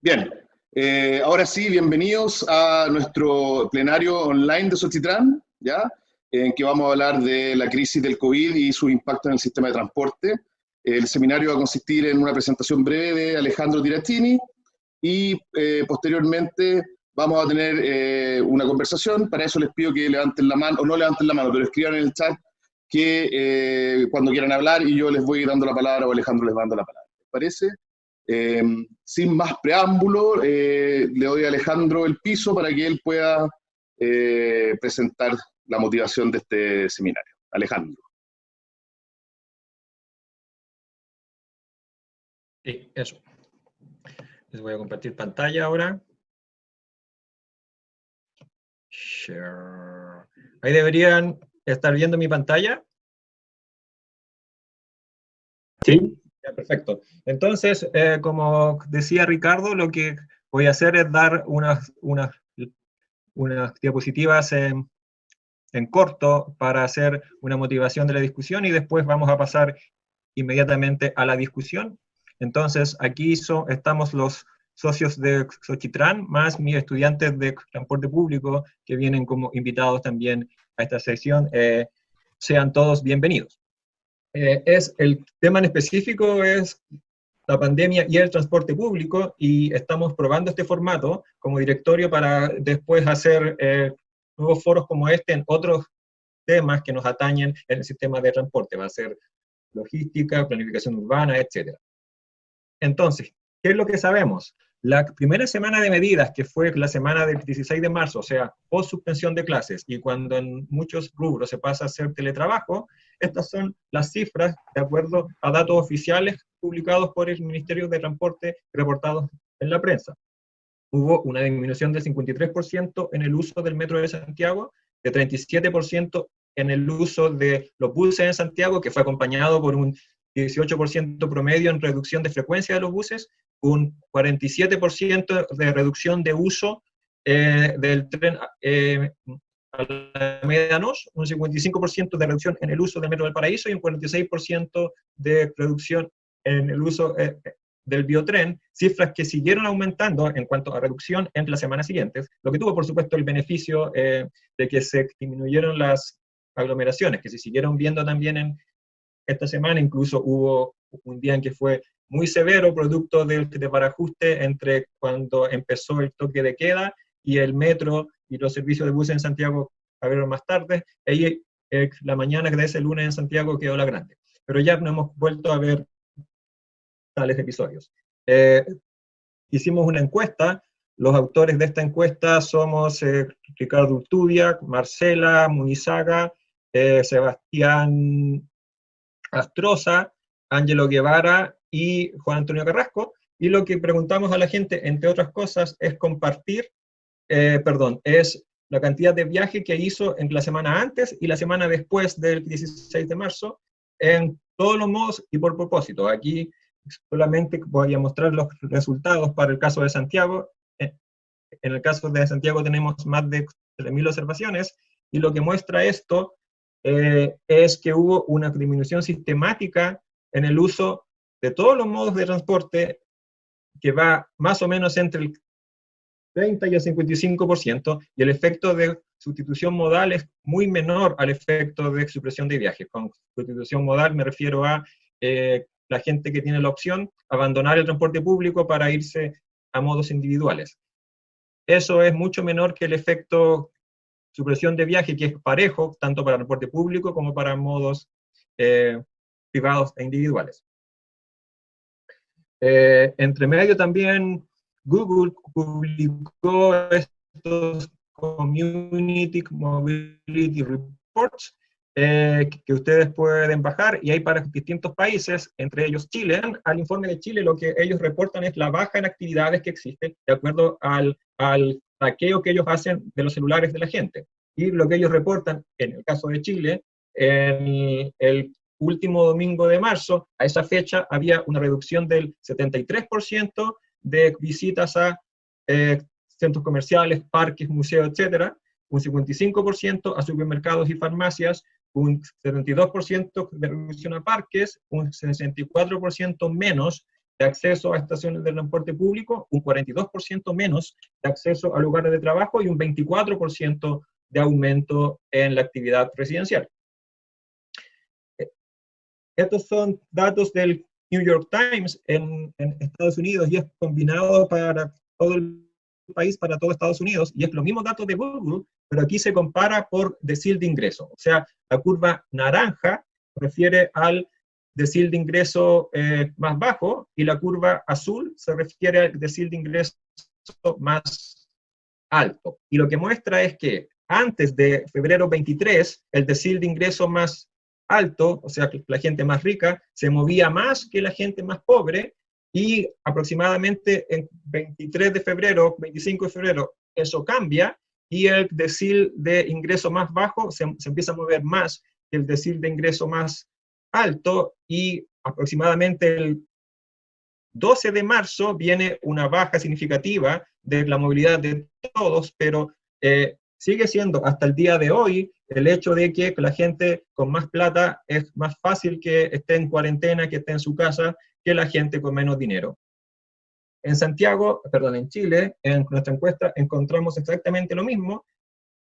Bien, ahora sí, bienvenidos a nuestro plenario online de Xochitran, ¿ya? En que vamos a hablar de la crisis del COVID y su impacto en el sistema de transporte. El seminario va a consistir en una presentación breve de Alejandro Tirattini y posteriormente vamos a tener una conversación. Para eso les pido que levanten la mano, o no levanten la mano, pero escriban en el chat que cuando quieran hablar y yo les voy dando la palabra o Alejandro les va dando la palabra. ¿Les parece? Eh, Sin más preámbulo, le doy a Alejandro el piso para que él pueda presentar la motivación de este seminario. Alejandro. Sí, eso. Les voy a compartir pantalla ahora. Share. Ahí deberían estar viendo mi pantalla. Sí. Ya, perfecto. Entonces, como decía Ricardo, lo que voy a hacer es dar unas diapositivas en corto para hacer una motivación de la discusión y después vamos a pasar inmediatamente a la discusión. Entonces, aquí estamos los socios de Xochitran, más mis estudiantes de transporte público que vienen como invitados también a esta sesión. Sean todos bienvenidos. El tema en específico es la pandemia y el transporte público, y estamos probando este formato como directorio para después hacer nuevos foros como este en otros temas que nos atañen en el sistema de transporte. Va a ser logística, planificación urbana, etc. Entonces, ¿qué es lo que sabemos? La primera semana de medidas, que fue la semana del 16 de marzo, o sea, post suspensión de clases, y cuando en muchos rubros se pasa a hacer teletrabajo, estas son las cifras de acuerdo a datos oficiales publicados por el Ministerio de Transporte y reportados en la prensa. Hubo una disminución del 53% en el uso del metro de Santiago, de 37% en el uso de los buses en Santiago, que fue acompañado por un 18% promedio en reducción de frecuencia de los buses, un 47% de reducción de uso del tren a la medianoche, un 55% de reducción en el uso del metro del Paraíso y un 46% de reducción en el uso del biotren, cifras que siguieron aumentando en cuanto a reducción en las semanas siguientes, lo que tuvo por supuesto el beneficio de que se disminuyeron las aglomeraciones, que se siguieron viendo también en esta semana. Incluso hubo un día en que fue muy severo, producto de parajuste entre cuando empezó el toque de queda y el metro y los servicios de buses en Santiago abrieron más tarde. Ahí la mañana de ese lunes en Santiago quedó la grande. Pero ya no hemos vuelto a ver tales episodios. Hicimos una encuesta. Los autores de esta encuesta somos Ricardo Urtubia, Marcela Munizaga, Sebastián Astroza, Ángelo Guevara y Juan Antonio Carrasco, y lo que preguntamos a la gente, entre otras cosas, es es la cantidad de viaje que hizo en la semana antes y la semana después del 16 de marzo, en todos los modos y por propósito. Aquí solamente voy a mostrar los resultados para el caso de Santiago. En el caso de Santiago tenemos más de 3.000 observaciones, y lo que muestra esto es que hubo una disminución sistemática en el uso de todos los modos de transporte, que va más o menos entre el 30 y el 55%, y el efecto de sustitución modal es muy menor al efecto de supresión de viajes. Con sustitución modal me refiero a la gente que tiene la opción abandonar el transporte público para irse a modos individuales. Eso es mucho menor que el efecto supresión de viaje, que es parejo tanto para el transporte público como para modos privados e individuales. Entre medio también Google publicó estos Community Mobility Reports que ustedes pueden bajar, y hay para distintos países, entre ellos Chile. Al informe de Chile, lo que ellos reportan es la baja en actividades que existe de acuerdo al hackeo que ellos hacen de los celulares de la gente. Y lo que ellos reportan, en el caso de Chile, en el último domingo de marzo, a esa fecha había una reducción del 73% de visitas a centros comerciales, parques, museos, etcétera, un 55% a supermercados y farmacias, un 72% de reducción a parques, un 64% menos de acceso a estaciones de transporte público, un 42% menos de acceso a lugares de trabajo y un 24% de aumento en la actividad residencial. Estos son datos del New York Times en Estados Unidos y es combinado para todo el país, para todo Estados Unidos, y es los mismos datos de Google, pero aquí se compara por decil de ingreso. O sea, la curva naranja refiere al decil de ingreso más bajo y la curva azul se refiere al decil de ingreso más alto. Y lo que muestra es que antes de febrero 23, el decil de ingreso más alto, o sea, que la gente más rica, se movía más que la gente más pobre, y aproximadamente en 23 de febrero, 25 de febrero, eso cambia, y el decil de ingreso más bajo se empieza a mover más que el decil de ingreso más alto, y aproximadamente el 12 de marzo viene una baja significativa de la movilidad de todos, pero sigue siendo hasta el día de hoy el hecho de que la gente con más plata es más fácil que esté en cuarentena, que esté en su casa, que la gente con menos dinero. En Santiago, perdón, en Chile, en nuestra encuesta encontramos exactamente lo mismo,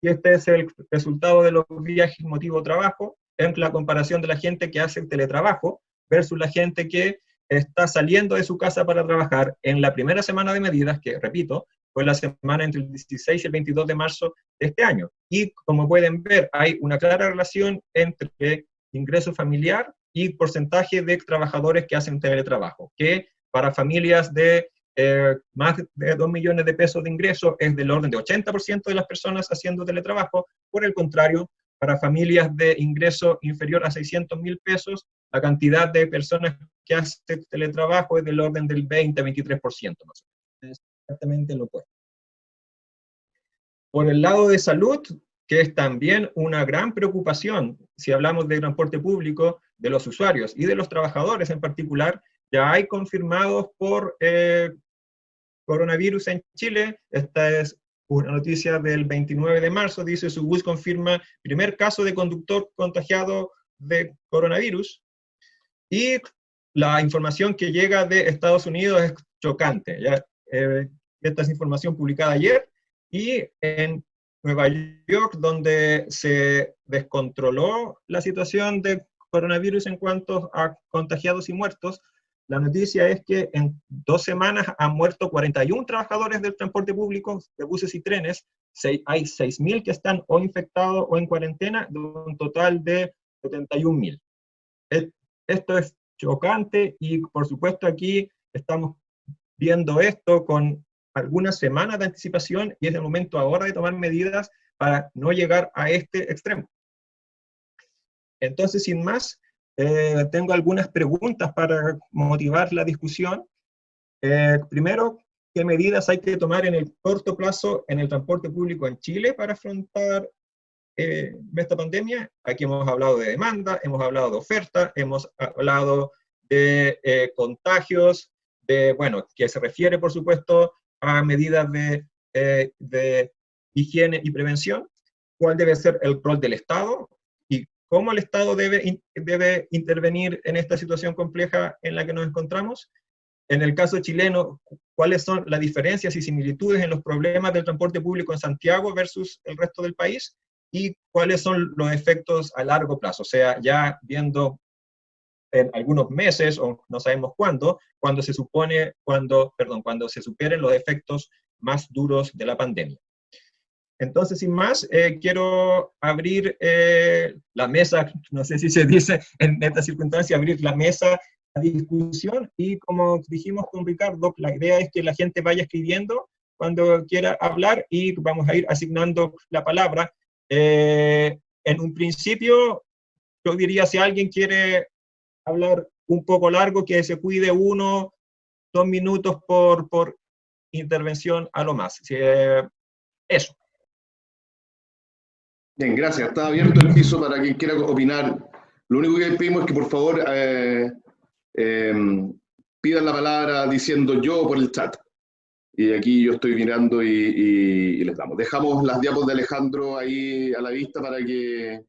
y este es el resultado de los viajes motivo trabajo, en la comparación de la gente que hace teletrabajo versus la gente que está saliendo de su casa para trabajar en la primera semana de medidas, que repito, fue la semana entre el 16 y el 22 de marzo de este año. Y como pueden ver, hay una clara relación entre ingreso familiar y porcentaje de trabajadores que hacen teletrabajo, que para familias de más de 2 millones de pesos de ingreso es del orden de 80% de las personas haciendo teletrabajo. Por el contrario, para familias de ingreso inferior a 600.000 pesos, la cantidad de personas que hacen teletrabajo es del orden del 20-23% más o menos. Es exactamente lo opuesto. Por el lado de salud, que es también una gran preocupación, si hablamos de transporte público, de los usuarios y de los trabajadores en particular, ya hay confirmados por coronavirus en Chile. Esta es una noticia del 29 de marzo, dice: Subus confirma primer caso de conductor contagiado de coronavirus. Y la información que llega de Estados Unidos es chocante. ¿Ya? Esta es información publicada ayer, y en Nueva York, donde se descontroló la situación de coronavirus en cuanto a contagiados y muertos, la noticia es que en 2 semanas han muerto 41 trabajadores del transporte público, de buses y trenes. Hay 6.000 que están o infectados o en cuarentena, de un total de 71.000. Esto es chocante, y por supuesto aquí estamos viendo esto con algunas semanas de anticipación, y es el momento ahora de tomar medidas para no llegar a este extremo. Entonces, sin más, tengo algunas preguntas para motivar la discusión. Primero, ¿qué medidas hay que tomar en el corto plazo en el transporte público en Chile para afrontar esta pandemia? Aquí hemos hablado de demanda, hemos hablado de oferta, hemos hablado de contagios, bueno, que se refiere, por supuesto, a medidas de higiene y prevención. ¿Cuál debe ser el rol del Estado? Y cómo el Estado debe intervenir en esta situación compleja en la que nos encontramos. En el caso chileno, ¿cuáles son las diferencias y similitudes en los problemas del transporte público en Santiago versus el resto del país? Y cuáles son los efectos a largo plazo, o sea, ya viendo en algunos meses, o no sabemos cuándo, cuando se superen los efectos más duros de la pandemia. Entonces, sin más, quiero abrir la mesa, no sé si se dice en esta circunstancia, abrir la mesa a discusión, y como dijimos con Ricardo, la idea es que la gente vaya escribiendo cuando quiera hablar, y vamos a ir asignando la palabra. En un principio, yo diría, si alguien quiere hablar un poco largo, que se cuide 1-2 minutos por intervención a lo más. Eso. Bien, gracias. Está abierto el piso para quien quiera opinar. Lo único que pedimos es que por favor pidan la palabra diciendo yo por el chat. Y aquí yo estoy mirando y les damos. Dejamos las diapos de Alejandro ahí a la vista para que